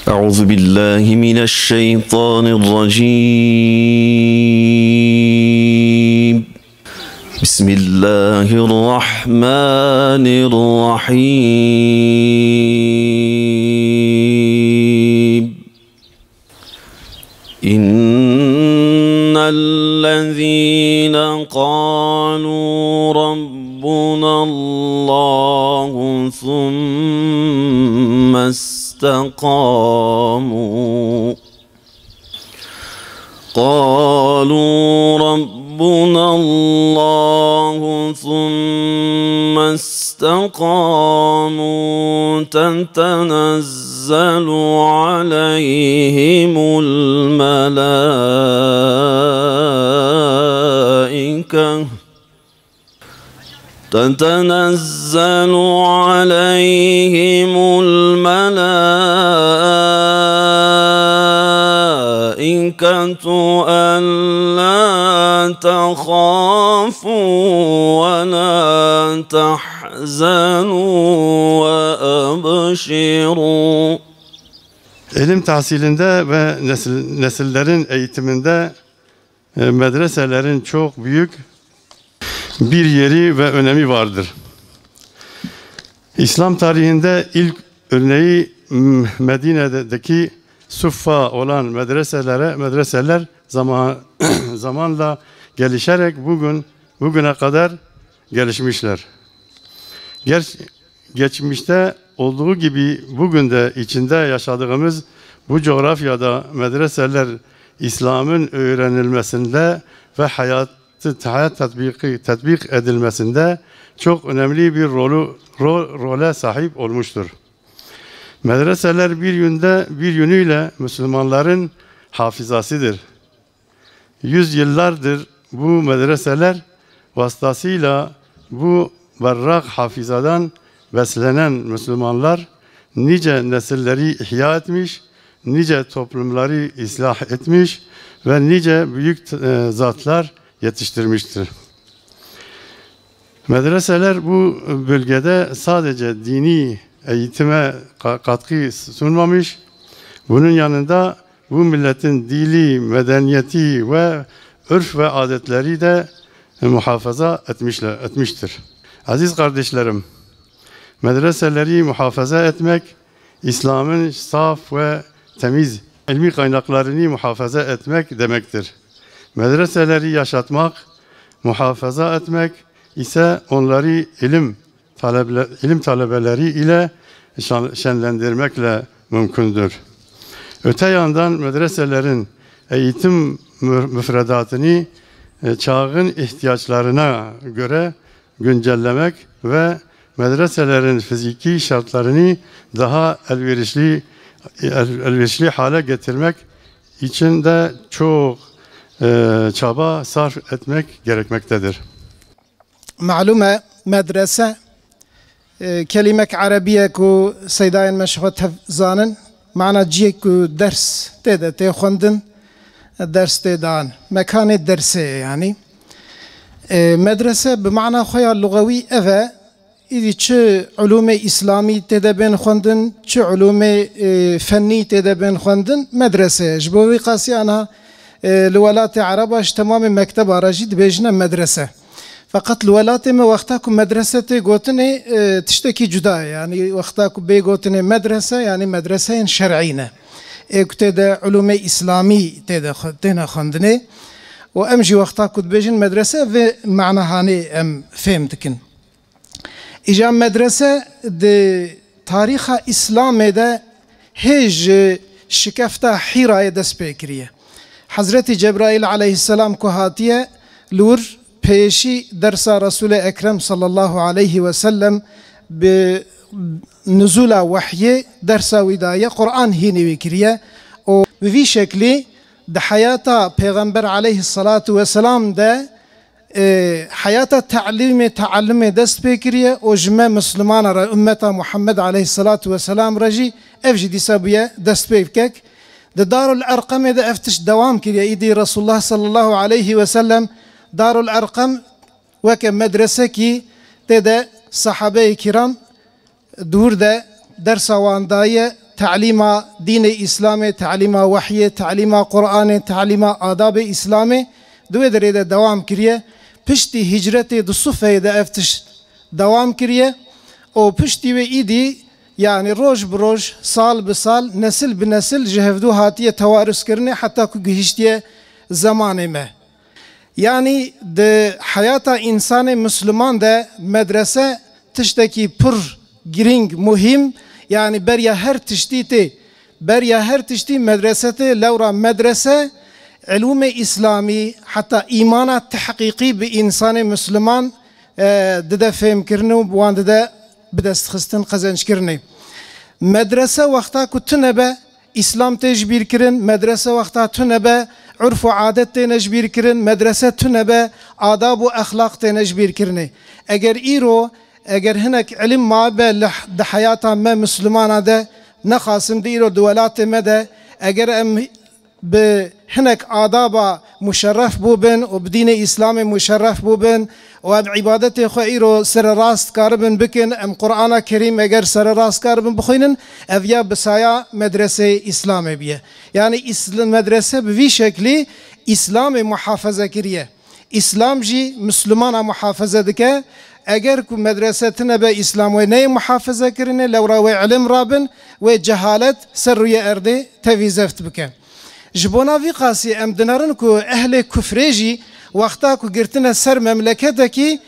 أعوذ بالله من الشيطان الرجيم. بسم الله الرحمن الرحيم. إن الذين قالوا ربنا الله ثم استقاموا قالوا ربنا الله ثم استقاموا تتنزل عليهم الملائكة ألا تخافوا ولا تحزنوا وأبشروا. İlim tahsilinde ve nesillerin eğitiminde medreselerin çok büyük bir yeri ve önemi vardır. İslam tarihinde ilk örneği Medine'deki Suffa olan medreseler zamanla gelişerek bugüne kadar gelişmişler. Geçmişte olduğu gibi bugün de içinde yaşadığımız bu coğrafyada medreseler İslam'ın öğrenilmesinde ve hayat tatbik edilmesinde çok önemli bir role sahip olmuştur. Medreseler bir yönüyle Müslümanların hafızasıdır. Yüzyıllardır bu medreseler vasıtasıyla bu berrak hafizadan beslenen Müslümanlar nice nesilleri ihya etmiş, nice toplumları ıslah etmiş ve nice büyük zatlar yetiştirmiştir. Medreseler bu bölgede sadece dini eğitime katkı sunmamış, bunun yanında bu milletin dili, medeniyeti ve örf ve adetleri de muhafaza etmiştir. Aziz kardeşlerim, medreseleri muhafaza etmek, İslam'ın saf ve temiz ilmi kaynaklarını muhafaza etmek demektir. Medreseleri yaşatmak, muhafaza etmek ise onları ilim talebeleri ile şenlendirmekle mümkündür. Öte yandan medreselerin eğitim müfredatını çağın ihtiyaçlarına göre güncellemek ve medreselerin fiziki şartlarını daha elverişli hale getirmek için de çok çaba sarf etmek gerekmektedir. Malume medrese kelimek Arabiye ku seydayen meşhut zanen mana ciyek ku ders tede te xwendin ders te dan mekanê derse yani medrese bi mana xoya lugawi eve İdi çi ulûme İslami tede ben xwendin çi ulûme fenni tede ben xwendin medrese ji bo wî qasî ana li welatê Araba ji temamê mekteba jî dibêjine medrese. Fakat li welatê me wexta ku medrese tê gotinê tiştekî cuda ye yani wexta ku bê gotinê medrese yani medreseyên şer'î ne. Ê ku tê de ulûme İslami têne xwendinê û em jî wexta ku dibêjin medrese vê manahanê em fêm dikin. İja medrese de tariha İslamê de hêj şikefta Hîrayê dest pê kiriye. Hazreti Cebrail aleyhisselam ku hatiye lûr pêşî dersa Resul-i Ekrem sallallahu aleyhi ve sellem bi nuzula wahyê dersa wî daye Kur'an hînî wî kiriye û bi vî şeklî di hayata Peygamber aleyhissalatu vesselam de حياة تعلم دست بكرية وجمع مسلمان را أمة محمد عليه الصلاة والسلام رجي أفجي دي سابية دست بكك دار الأرقم إذا أفتش دوام كريا إيدي رسول الله صلى الله عليه وسلم دار الأرقم وكم مدرسة كي تدا صحابة كرام دور دا درس وانداية تعليم دين إسلامي تعليم وحي تعليم قرآن تعليم آداب إسلامي دو دريدا دوام كريا پشتی هجرت دو صفه دا افتش دوام کریه و پشتی و ایدی یعنی روز بروز سال بسال نسل بنسل جهفدو هاتیه توارث کرنه حتی که گهشتیه زمانه ما یعنی ده حیات انسان مسلمان ده مدرسه تشتکی پر گرینگ مهم یعنی بریا هر تشتی مدرسه لورا مدرسه علوم إسلامي حتى إيمانه تحقيقي بإنسان مسلمان ددا فهم كرنو بوان ددا بدست خستن قزنش كرني مدرسة وقتا كتنبه إسلام تجبير كرن مدرسة وقتا تنبه عرف وعادت تنجبير كرن مدرسة تنبه آداب وأخلاق تنجبير كرني أجر هناك علم ما به حياة ما مسلمان هذا نخاسم ديرو دولات مدى أجر أم بهناك آداب مشرف بوبن وبدين إسلام مشرف بوبن وبعبادة خير سر راست كاربن بكن أم قرآن كريم أجر سر راست كاربن بخينن أذيا بسايا مدرسة إسلام بيه يعني إسلام مدرسة بفي شكل إسلام محافظة كريه إسلام جي مسلمان محافظة دكه اگر کو مدرسه تنبه اسلام و نه محافظه کرنه لورا و علم رابن و جهالت سر روی ارده تویزفت بکن جبونا وی قاسی ام دنارن کو اهل کفرجی وقتا کو گرتنه سر مملکت کی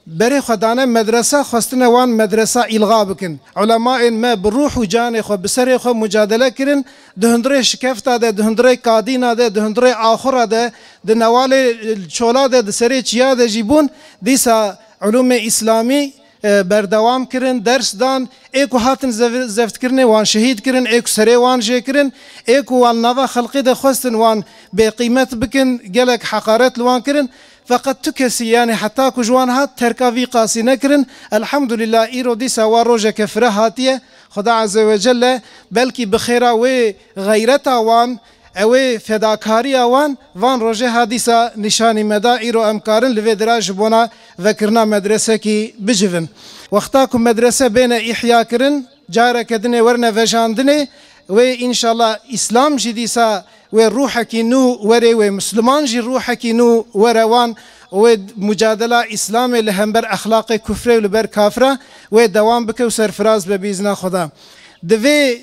بری خدانه مدرسه خواستنه وان مدرسه الغا بکن علماء ما بروح و جان خو بسر خو مجادله کرن دهندره شکفتا ده دهندره قادینا ده دهندره آخره ده د نوال چولا ده سری چیا ده جیبون دیسا علوم اسلامی بردوام کرن درس دان ایکو هاتن زفت کرنه وان شهید کرن ایکو سری وان جه کرن ایکو وان نوا خلقی ده خواستن وان بقیمت بکن گلک حقارت لوان کرن فقط تكسي يعني حتى كجوان هات تركافي قاسي نكرن الحمد لله إيرو دي سوا روجة كفره هاتية خدا عز وجل بلكي بخيرا وغيرتا وان او فداكاري وان روجه حادثه نشاني مدا إيرو امكارن لوي دراج بونا ذكرنا مدرسه كي بجفن وقتاكم مدرسه بين احياء كرن جاره كدنه ورنا فجاندنه وان شاء الله اسلام جديسا وروحك نو وري ومسلمان جي روحك نو وروان ومجادله اسلام لهمبر اخلاق كفر ولبر كافره ودوام بك وسرفراز ببيزنا خدا دوي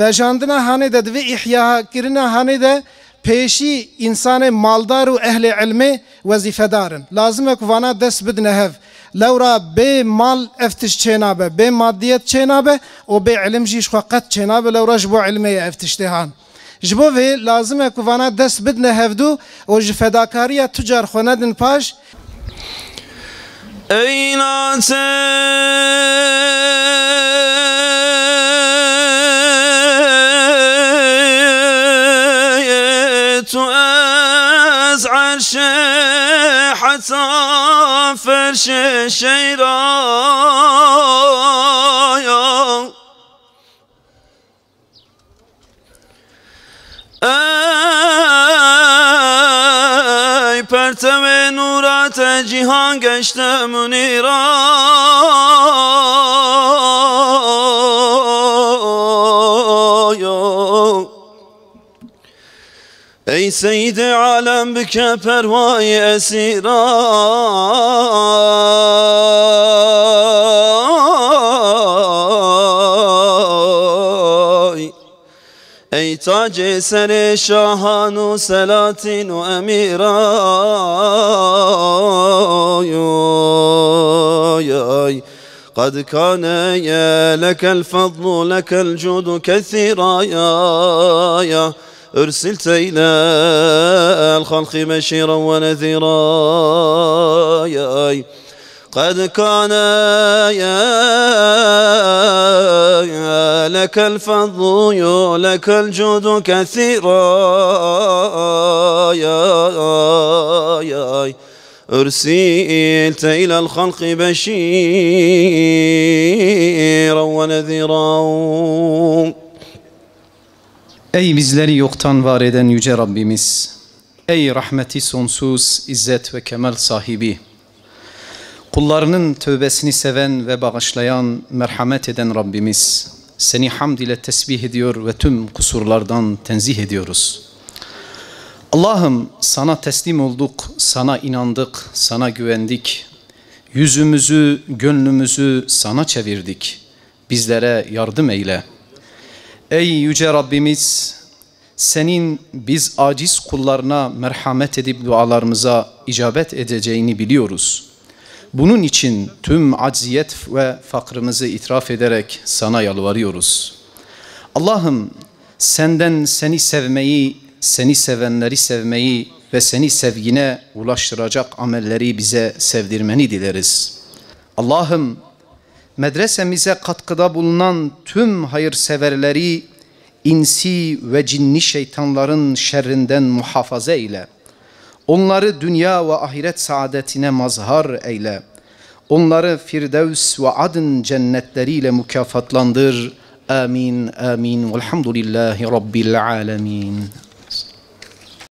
وجاندنا هانه دوي احياء كرنا هانه ده پیشی انسان مالدار و اهل علم وظیفه دارن لازمه که وانا دست بدنه هف لورا به مال افتش چنابه به مادیت چنابه و به علم جیش فقط چنابه لورا جبو علمه افتش دهان جبو في لازمه که وانا دست بدنه هفدو و جفداکاری تجار خوندن پاش أزعل حتى فرش شيرايا أي پرتو نورات جهان گشت منیرا ای سید عالم بک پروای اسیرای ای تاج سر شاهان و سلاطین و امیرای قد كان لك الفضل لك الجود كثيرا يا أرسلت إلى الخلق بشيرا ونذيرا قد كان لك الفضل لك الجود كثيرا أرسلت إلى الخلق بشيرا ونذيرا. Ey bizleri yoktan var eden yüce Rabbimiz, ey rahmeti sonsuz, izzet ve kemal sahibi, kullarının tövbesini seven ve bağışlayan, merhamet eden Rabbimiz, seni hamd ile tesbih ediyor ve tüm kusurlardan tenzih ediyoruz. Allah'ım sana teslim olduk, sana inandık, sana güvendik, yüzümüzü, gönlümüzü sana çevirdik, bizlere yardım eyle. Ey yüce Rabbimiz, senin biz aciz kullarına merhamet edip dualarımıza icabet edeceğini biliyoruz. Bunun için tüm acziyet ve fakrımızı itiraf ederek sana yalvarıyoruz. Allah'ım senden seni sevmeyi, seni sevenleri sevmeyi ve seni sevgine ulaştıracak amelleri bize sevdirmeni dileriz. Allah'ım medresemize katkıda bulunan tüm hayırseverleri insi ve cinni şeytanların şerrinden muhafaza eyle. Onları dünya ve ahiret saadetine mazhar eyle. Onları Firdevs ve Adn cennetleriyle mükafatlandır. Amin, amin. Velhamdülillahi Rabbil alemin.